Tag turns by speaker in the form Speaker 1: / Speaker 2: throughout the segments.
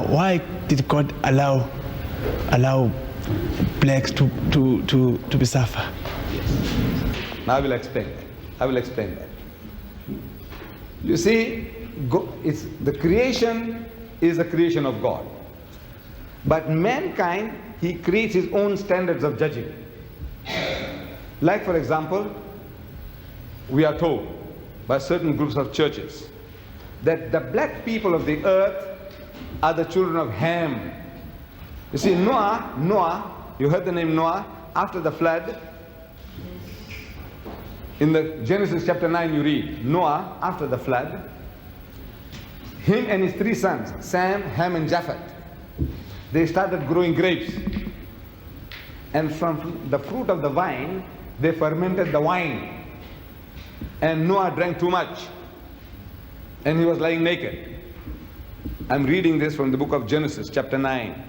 Speaker 1: Why did God allow blacks to be suffer?
Speaker 2: Now I will explain that. You see, the creation is the creation of God. But mankind, he creates his own standards of judging. Like for example, we are told by certain groups of churches that the black people of the earth are the children of Ham. You see, Noah, you heard the name Noah, after the flood. In the Genesis chapter 9 you read, Noah, after the flood, him and his 3 sons, Sam, Ham and Japheth, they started growing grapes. And from the fruit of the vine, they fermented the wine. And Noah drank too much. And he was lying naked. I'm reading this from the book of Genesis, chapter 9.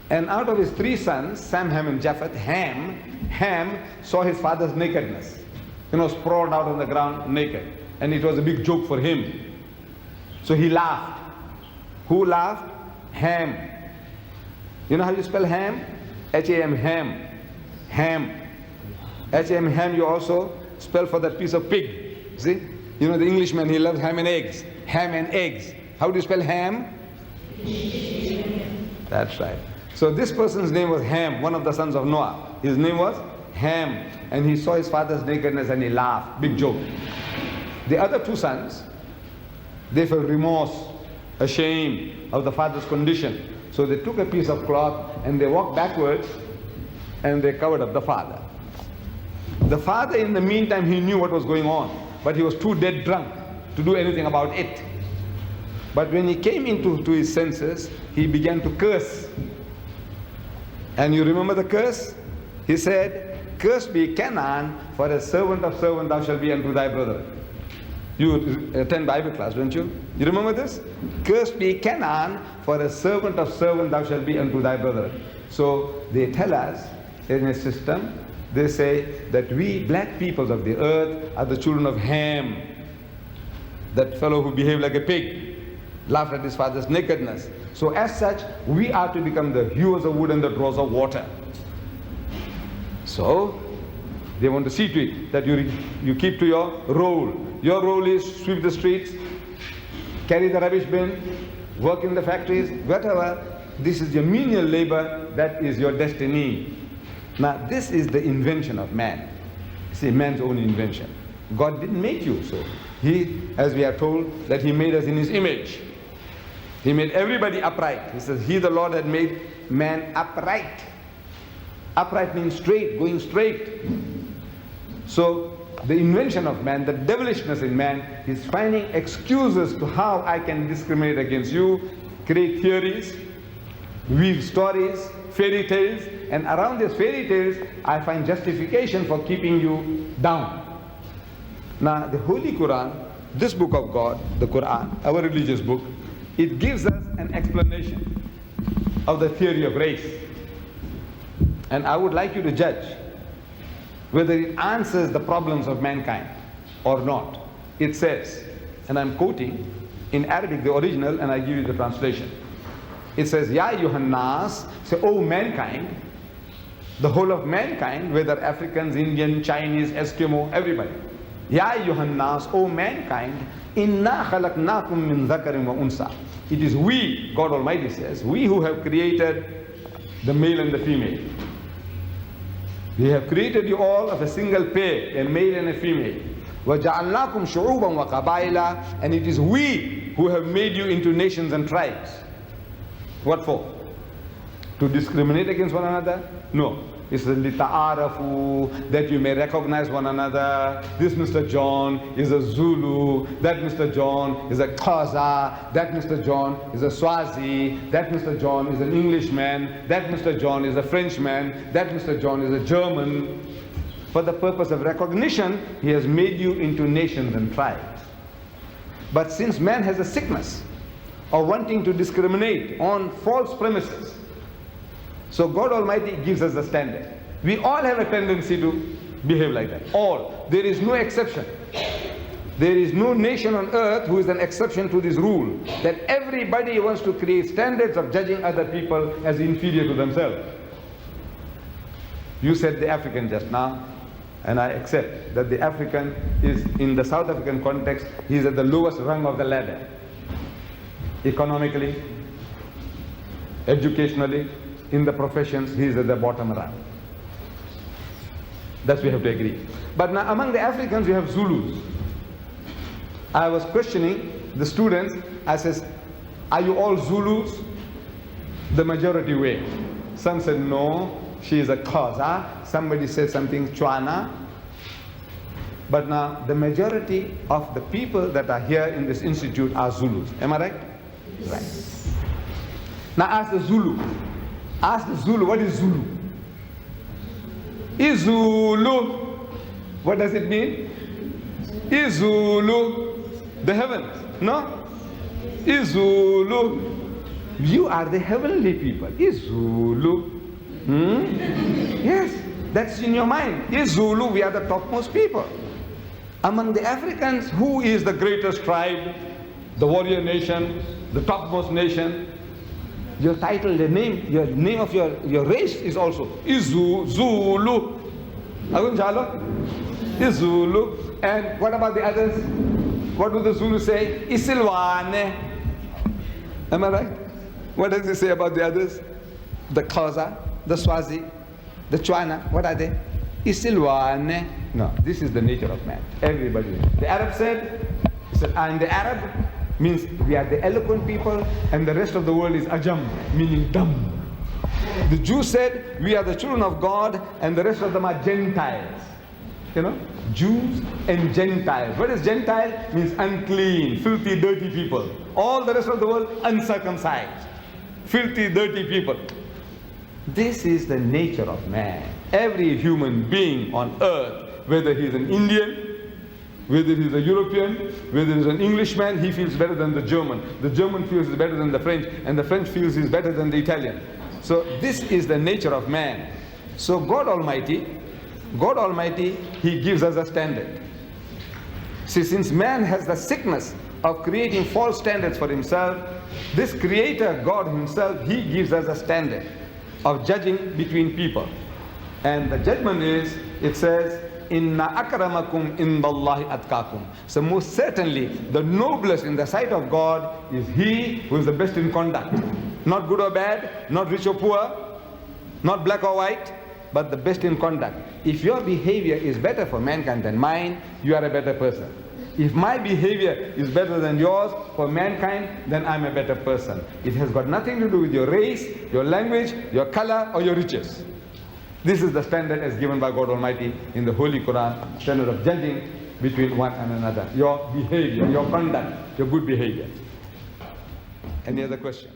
Speaker 2: And out of his 3 sons, Sam, Ham and Japheth, Ham saw his father's nakedness. Sprawled out on the ground naked. And it was a big joke for him. So he laughed. Who laughed? Ham. You know how you spell Ham? H-A-M, Ham. Ham. H-A-M, Ham, you also spell for that piece of pig. See? The Englishman, he loves ham and eggs. Ham and eggs. How do you spell ham? That's right. So this person's name was Ham, one of the sons of Noah. His name was Ham. And he saw his father's nakedness and he laughed. Big joke. The other 2 sons, they felt remorse, ashamed of the father's condition. So they took a piece of cloth and they walked backwards and they covered up the father. The father, in the meantime, he knew what was going on, but he was too dead drunk to do anything about it. But when he came into his senses, he began to curse. And you remember the curse? He said, "Cursed be Canaan, for a servant of servant thou shalt be unto thy brother." You attend Bible class, don't you? You remember this? "Cursed be Canaan, for a servant of servant thou shalt be unto thy brother." So they tell us in a system, they say that we black peoples of the earth are the children of Ham. That fellow who behaved like a pig, laughed at his father's nakedness. So as such, we are to become the hewers of wood and the drawers of water. So they want to see to it that you keep to your role. Your role is sweep the streets, carry the rubbish bin, work in the factories, whatever. This is your menial labor, that is your destiny. Now this is the invention of man. See, man's own invention. God didn't make you so. He, as we are told, that he made us in his image. He made everybody upright. He says, he, the Lord, had made man upright. Upright means straight, going straight. So the invention of man, the devilishness in man, is finding excuses to how I can discriminate against you, create theories, weave stories, fairy tales, and around these fairy tales I find justification for keeping you down. Now the Holy Quran, this book of God, the Quran, our religious book, it gives us an explanation of the theory of race. And I would like you to judge whether it answers the problems of mankind or not. It says, and I'm quoting in Arabic the original, and I give you the translation. It says, Ya ayyuhan nas, say, oh mankind, the whole of mankind, whether Africans, Indian, Chinese, Eskimo, everybody. Ya ayyuhan nas, oh mankind, inna khalaqnakum min dhakarin wa unsa. It is we, God Almighty says, we who have created the male and the female. We have created you all of a single pair, a male and a female. وَجَعَلْنَاكُمْ شُعُوبًا وَقَبَائِلًا. And it is we who have made you into nations and tribes. What for? To discriminate against one another? No. It's لِتَعَارَفُوا, that you may recognize one another. This Mr. John is a Zulu, that Mr. John is a Xhosa, that Mr. John is a Swazi, that Mr. John is an Englishman, that Mr. John is a Frenchman, that Mr. John is a German. For the purpose of recognition, he has made you into nations and tribes. But since man has a sickness of wanting to discriminate on false premises, so God Almighty gives us the standard. We all have a tendency to behave like that. All. There is no exception. There is no nation on earth who is an exception to this rule, that everybody wants to create standards of judging other people as inferior to themselves. You said the African just now, and I accept that the African is, in the South African context, he is at the lowest rung of the ladder. Economically, educationally, in the professions, he is at the bottom rung. That we have to agree. But now among the Africans, we have Zulus. I was questioning the students. I says, are you all Zulus? The majority were. Some said no, she is a Xhosa. Somebody said something Tswana. But now the majority of the people that are here in this institute are Zulus. Am I right? Right. Now ask the Zulu. Ask the Zulu, what is Zulu? Izulu. What does it mean? Izulu. The heavens. No? Izulu. You are the heavenly people. Izulu. Yes, that's in your mind. Izulu, we are the topmost people. Among the Africans, who is the greatest tribe? The warrior nation, the topmost nation? Your title, your name of your race is also Zulu. Izulu. And what about the others? What do the Zulu say? Isilwane. Am I right? What does it say about the others? The Xhosa, the Swazi, the Tswana. What are they? Isilwane. No, this is the nature of man. Everybody. The Arab said, I'm the Arab, means we are the eloquent people, and the rest of the world is Ajam, meaning dumb. The Jews said, we are the children of God, and the rest of them are Gentiles. You know, Jews and Gentiles. What is Gentile? Means unclean, filthy, dirty people. All the rest of the world, uncircumcised, filthy, dirty people. This is the nature of man. Every human being on earth, whether he is an Indian, whether he is a European, whether he is an Englishman, he feels better than the German. The German feels better than the French, and the French feels he's better than the Italian. So this is the nature of man. So God Almighty, He gives us a standard. See, since man has the sickness of creating false standards for himself, this Creator, God Himself, He gives us a standard of judging between people. And the judgment is, it says, Inna akramakum indallahi atqakum. So most certainly, the noblest in the sight of God is he who is the best in conduct. Not good or bad, not rich or poor, not black or white, but the best in conduct. If your behavior is better for mankind than mine, you are a better person. If my behavior is better than yours for mankind, then I'm a better person. It has got nothing to do with your race, your language, your color, or your riches. This is the standard as given by God Almighty in the Holy Quran, standard of judging between one and another. Your behavior, your conduct, your good behavior. Any other question?